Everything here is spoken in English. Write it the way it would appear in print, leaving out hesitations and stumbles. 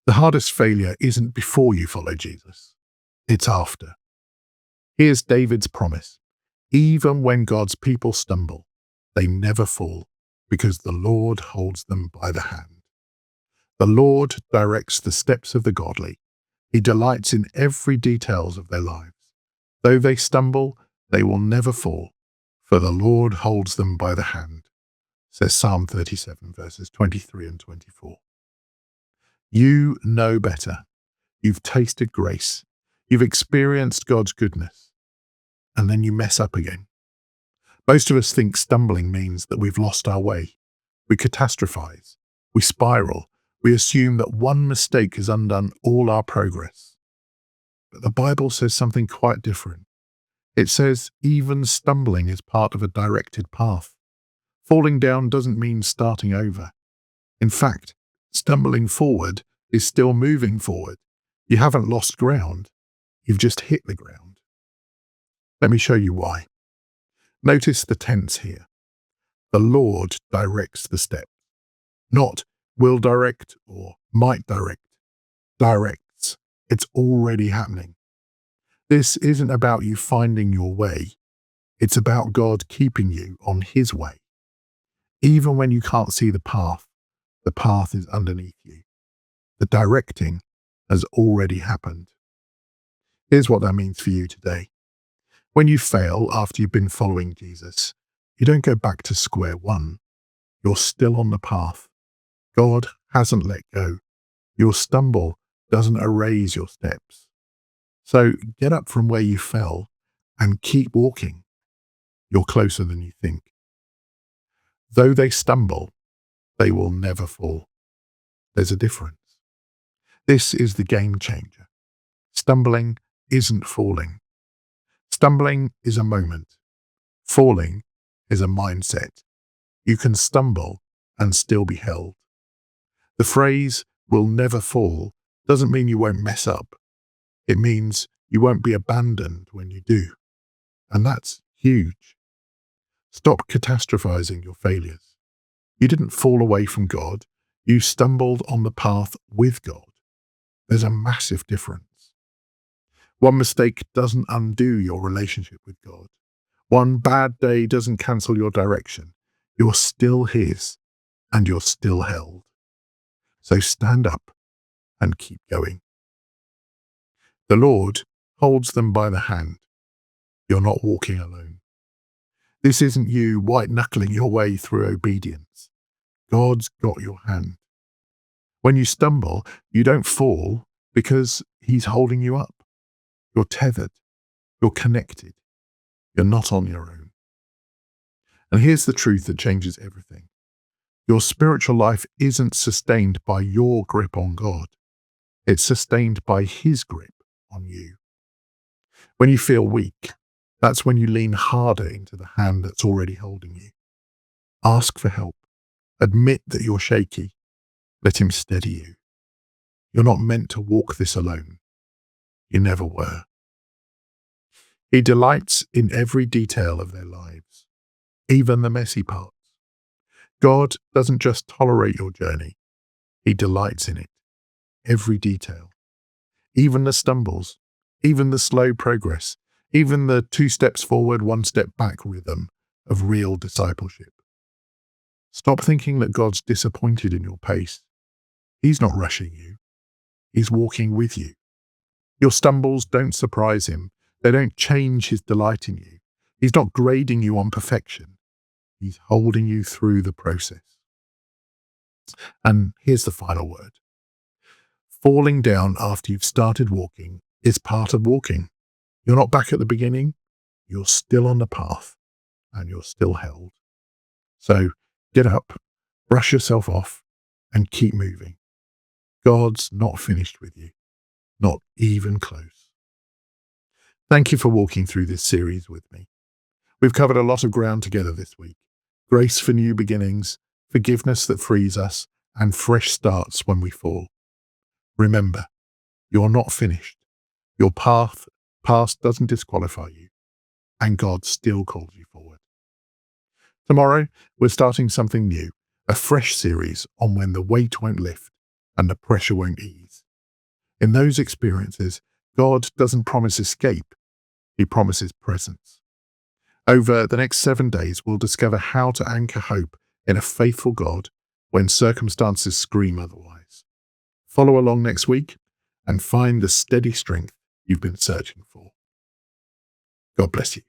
The hardest failure isn't before you follow Jesus, it's after. Here's David's promise. Even when God's people stumble, they never fall, because the Lord holds them by the hand. The Lord directs the steps of the godly. He delights in every details of their lives. Though they stumble, they will never fall, for the Lord holds them by the hand, says Psalm 37, verses 23 and 24. You know better. You've tasted grace. You've experienced God's goodness. And then you mess up again. Most of us think stumbling means that we've lost our way. We catastrophize. We spiral. We assume that one mistake has undone all our progress. But the Bible says something quite different. It says even stumbling is part of a directed path. Falling down doesn't mean starting over. In fact, stumbling forward is still moving forward. You haven't lost ground. You've just hit the ground. Let me show you why. Notice the tense here. The Lord directs the steps. Not will direct or might direct. Directs. It's already happening. This isn't about you finding your way. It's about God keeping you on His way. Even when you can't see the path is underneath you. The directing has already happened. Here's what that means for you today. When you fail after you've been following Jesus, you don't go back to square one. You're still on the path. God hasn't let go. Your stumble doesn't erase your steps. So get up from where you fell and keep walking. You're closer than you think. Though they stumble, they will never fall. There's a difference. This is the game changer. Stumbling isn't falling. Stumbling is a moment. Falling is a mindset. You can stumble and still be held. The phrase, "will never fall," doesn't mean you won't mess up. It means you won't be abandoned when you do. And that's huge. Stop catastrophizing your failures. You didn't fall away from God. You stumbled on the path with God. There's a massive difference. One mistake doesn't undo your relationship with God. One bad day doesn't cancel your direction. You're still His, and you're still held. So stand up and keep going. The Lord holds them by the hand. You're not walking alone. This isn't you white-knuckling your way through obedience. God's got your hand. When you stumble, you don't fall because He's holding you up. You're tethered. You're connected. You're not on your own. And here's the truth that changes everything. Your spiritual life isn't sustained by your grip on God. It's sustained by His grip on you. When you feel weak, that's when you lean harder into the hand that's already holding you. Ask for help. Admit that you're shaky. Let Him steady you. You're not meant to walk this alone. You never were. He delights in every detail of their lives, even the messy parts. God doesn't just tolerate your journey. He delights in it, every detail. Even the stumbles, even the slow progress, even the 2 steps forward, 1 step back rhythm of real discipleship. Stop thinking that God's disappointed in your pace. He's not rushing you. He's walking with you. Your stumbles don't surprise Him. They don't change His delight in you. He's not grading you on perfection. He's holding you through the process. And here's the final word. Falling down after you've started walking is part of walking. You're not back at the beginning. You're still on the path, and you're still held. So get up, brush yourself off, and keep moving. God's not finished with you, not even close. Thank you for walking through this series with me. We've covered a lot of ground together this week. Grace for new beginnings, forgiveness that frees us, and fresh starts when we fall. Remember, you're not finished. Your past doesn't disqualify you, and God still calls you forward. Tomorrow, we're starting something new, a fresh series on when the weight won't lift and the pressure won't ease. In those experiences, God doesn't promise escape, he promises presence. Over the next 7 days, we'll discover how to anchor hope in a faithful God when circumstances scream otherwise. Follow along next week and find the steady strength you've been searching for. God bless you.